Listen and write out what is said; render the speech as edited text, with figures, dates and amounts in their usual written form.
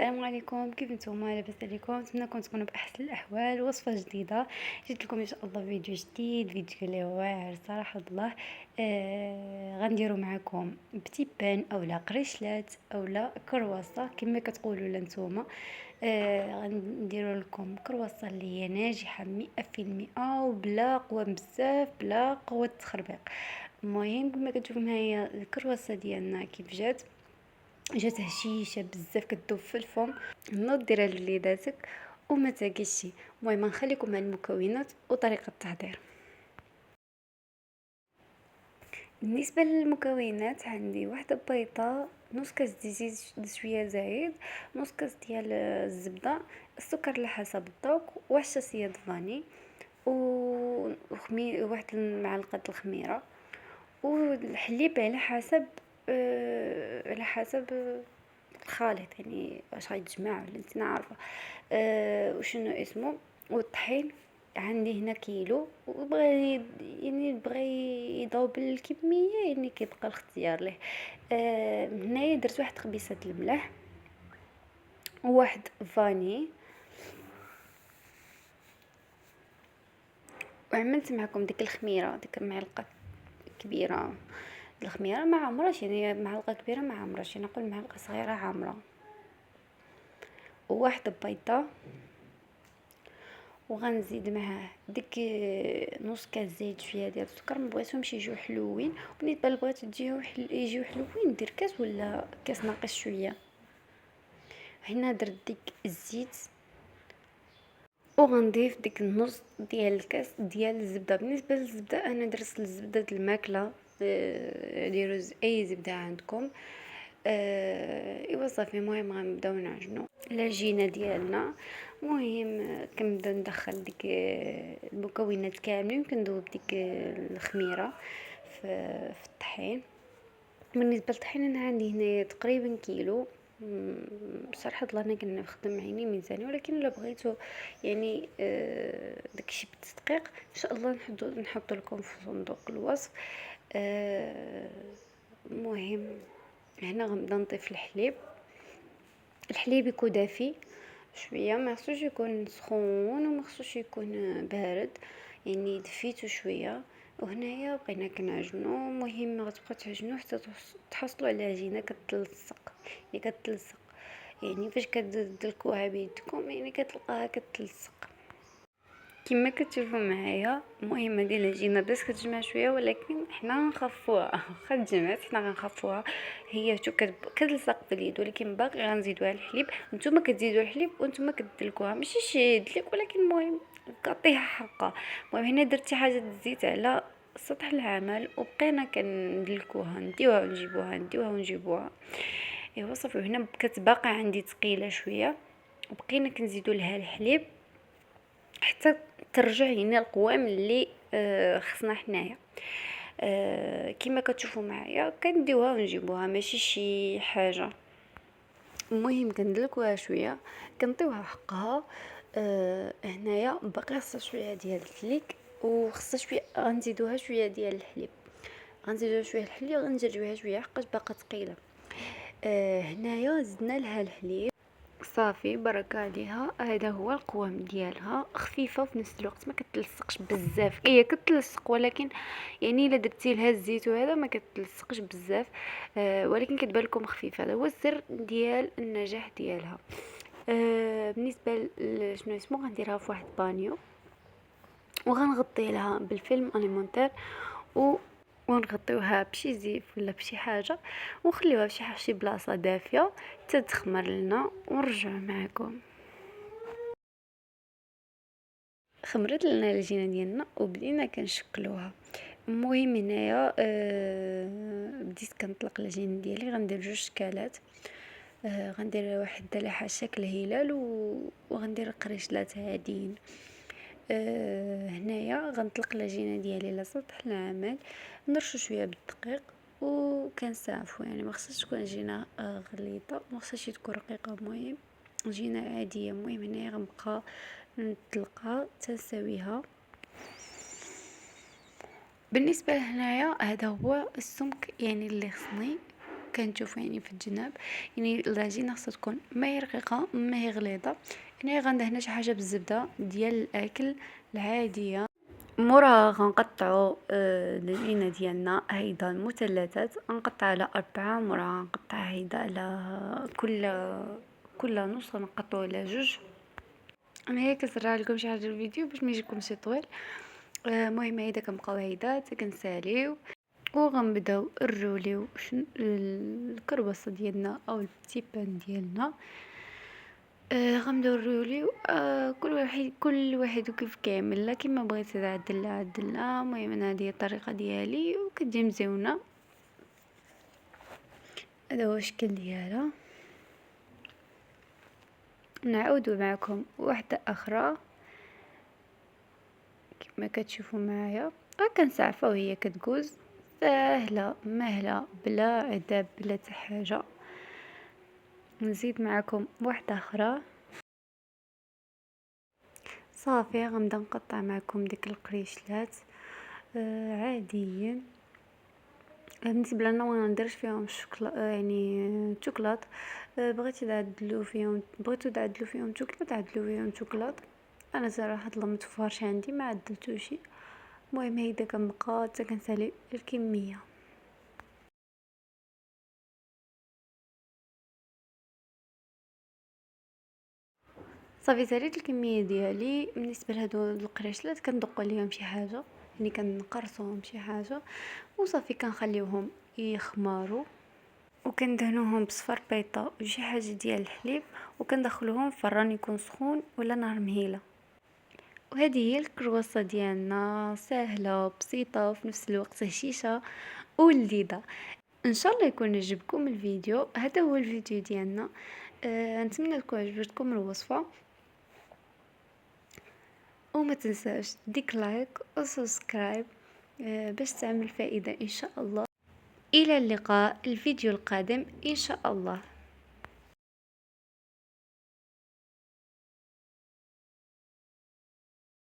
السلام عليكم، كيف نتوما؟ لاباس عليكم؟ نتمنىكم تكونوا باحسن الاحوال. وصفه جديده جيت لكم ان شاء الله فيديو جديد، فيديو اللي واعر صراحه الله. غنديروا معكم بتي بان اولا قريشلات اولا كرواسه كما كتقولوا لنتوما. غنديروا لكم كرواسه اللي هي ناجحه 100% وبلا قوه بزاف، بلا قوه تخربيق. المهم كما كتشوفوا معايا الكرواسه ديالنا كيف جات هشيشه بزاف كتذوب في الفم. نوض ديرها لوليداتك وما تاكلش. المهم نخليكم مع المكونات وطريقه التحضير. بالنسبه للمكونات عندي واحده بيضه، نص كاس زيت شويه زايد، نص كاس ديال الزبده، السكر على حسب الذوق، واحد شاسيه فاني، واحد المعلقه الخميره، والحليب على حسب الخليط، يعني واش غيتجمع ولا انت عارفه. وشنو اسمه. والطحين عندي هنا كيلو، بغى يضوب الكميه يعني كيبقى الاختيار ليه. هنايا درت واحد خبيصه الملح وواحد فاني، وعملت معكم ديك الخميره، ديك المعلقه كبيره. الخميره ما عمرش، يعني معلقه كبيره ما عمرش، يعني نقول معلقه صغيره عامره. وواحد بيضه، وغنزيد معاه ديك نص كاس زيت، شويه ديال السكر. ما بغيتهمش يجيو حلوين، بالنسبه اللي بغيتو يجيو حلوين دير كاس ولا كاس ناقص شويه. هنا درت ديك الزيت، وغنضيف ديك النص ديال الكاس ديال الزبده. بالنسبه للزبده انا درت الزبده الماكله، ديروا اي زبده عندكم. ايوا صافي. المهم غنبداو نعجنوا العجينه ديالنا. المهم كنبدا ندخل ديك المكونات كاملين، كندوب ديك الخميره في الطحين. بالنسبه للطحين انا عندي هنايا تقريبا كيلو. بصراحه الله انا كنخدم عيني ميزاني، ولكن الا بغيتو يعني داكشي بالتدقيق ان شاء الله نحط لكم في صندوق الوصف. المهم هنا غنبدا نضيف الحليب يكون دافي شويه، ما خصوش يكون سخون وما خصوش يكون بارد، يعني دفيتو شويه. وهنايا بقينا كنعجنو. مهم غتبقاو تعجنو حتى تحصلوا على عجينه كتلصق، يعني فاش كتدلكوها بيدكم يعني كتلقاها كتلصق كما كتشوفوا معايا. المهم هذه العجينه بدات كتجمع شويه، ولكن حنا غنخفوها. واخا تجمعات حنا غنخفوها، هي شو كتلصق باليد، ولكن باقي غنزيدوها الحليب. نتوما كتزيدوا الحليب وانتوما كتدلكوها، ماشي شي يدلك، ولكن المهم كعطيها حقها. المهم هنا درت حاجه الزيت على سطح العمل، وبقينا كندلكوها، نديوها ونجيبوها. ايوا صافي. هنا كتبقى عندي ثقيله شويه، وبقينا كنزيدوا لها الحليب حتى ترجع لينا القوام اللي خصنا حنايا. كما كتشوفوا معايا كنديوها ونجيبوها، ماشي شي حاجه. المهم كندلكوها شويه، كنطيوها حقها. هنايا باقي خصها شويه ديال التليك، وخصها شويه غنزيدوها شويه ديال الحليب، غنجرجوها شويه حقاش باقا ثقيله. هنايا زدنا لها الحليب صافي بركة عليها. هذا هو القوام ديالها، خفيفه وفي نفس الوقت ما كتلصقش بزاف. هي كتلصق ولكن يعني الا درتي لها الزيت وهذا ما كتلصقش بزاف. ولكن كتبان لكم خفيفه. هذا هو السر ديال النجاح ديالها. بالنسبه شنو اسمه، غنديرها في واحد بانيو وغنغطي لها بالفيلم اليمونتير، ونغطيوها بشي زيف ولا بشي حاجه، ونخليوها شي بلاصه دافيه حتى تخمر لنا، ونرجع معكم. خمرت لنا العجينه ديالنا وبدينا كنشكلوها. المهم هنايا بديت كنطلق العجينه ديالي. غندير جوج شكالات. غندير واحد على شكل هلال، وغندير قريشلات عاديين. هنايا غنطلق العجينه ديالي على سطح العمل، نرشو شويه بالدقيق وكنسافو، يعني ما خصهاش تكون عجينه غليظه، ما خصهاش تكون رقيقه. المهم عجينه عاديه. المهم هنايا غنبقى نطلقها تنساويها. بالنسبه لهنايا هذا هو السمك يعني اللي خصني. كنشوفو يعني في الجناب. يعني العجينة خصها تكون ما هي رقيقة ما هي غليظة. هنايا غندير هنا شي حاجة بالزبدة ديال الأكل العادية. موراها غنقطعو العجينة ديالنا هيدا المثلثات، غنقطع على 4، موراها غنقطع هيدا على كل نص غنقطعو على 2. انا هي كنسرع لكم شي حاجه الفيديو باش ما يجيكمش طويل. المهم هيدا كنبقاو هيدا كنساليو وغنبداو نروليو الكربصه ديالنا او البتي بان ديالنا. غنبداو نروليو كل واحد وكيف كيعملها كيما بغيتي عدلها. المهم انا هذه الطريقه ديالي وكتجي مزيونه. هذا هو الشكل ديالها. نعود معكم واحدة أخرى كما كتشوفوا معايا. كنسعفها وهي كتجوز ساهلة مهلة بلا عذاب بلا حتى حاجة. نزيد معكم واحدة أخرى. صافي غنبدا نقطع معكم ديك القريشلات عاديا. بالنسبه لنا ما نديرش فيهم يعني الشوكولات. بغيتو تعدلوا فيهم شوكولات. انا صراحه ظلمت فارش عندي ما عدلتوش. المهم هيدا كنبقى حتى كنسالي الكميه. صافي ساليت الكميه ديالي. بالنسبه لهادو القريشلات كندق عليهم شي حاجه، يعني كنقرصوهم شي حاجه وصافي كنخليوهم يخماروا وكندهنوهم بصفر بيضه وشي حاجه ديال الحليب وكندخلوهم في الفران يكون سخون ولا نار مهيله. وهذه هي الكرواسه ديالنا، سهله بسيطه وفي نفس الوقت هشيشه ولذيذه. ان شاء الله يكون عجبكم الفيديو. هذا هو الفيديو ديالنا. نتمنى تكون عجبتكم الوصفه، وما تنساش ديك لايك وسبسكرايب باش تعمل فائده ان شاء الله. الى اللقاء الفيديو القادم ان شاء الله.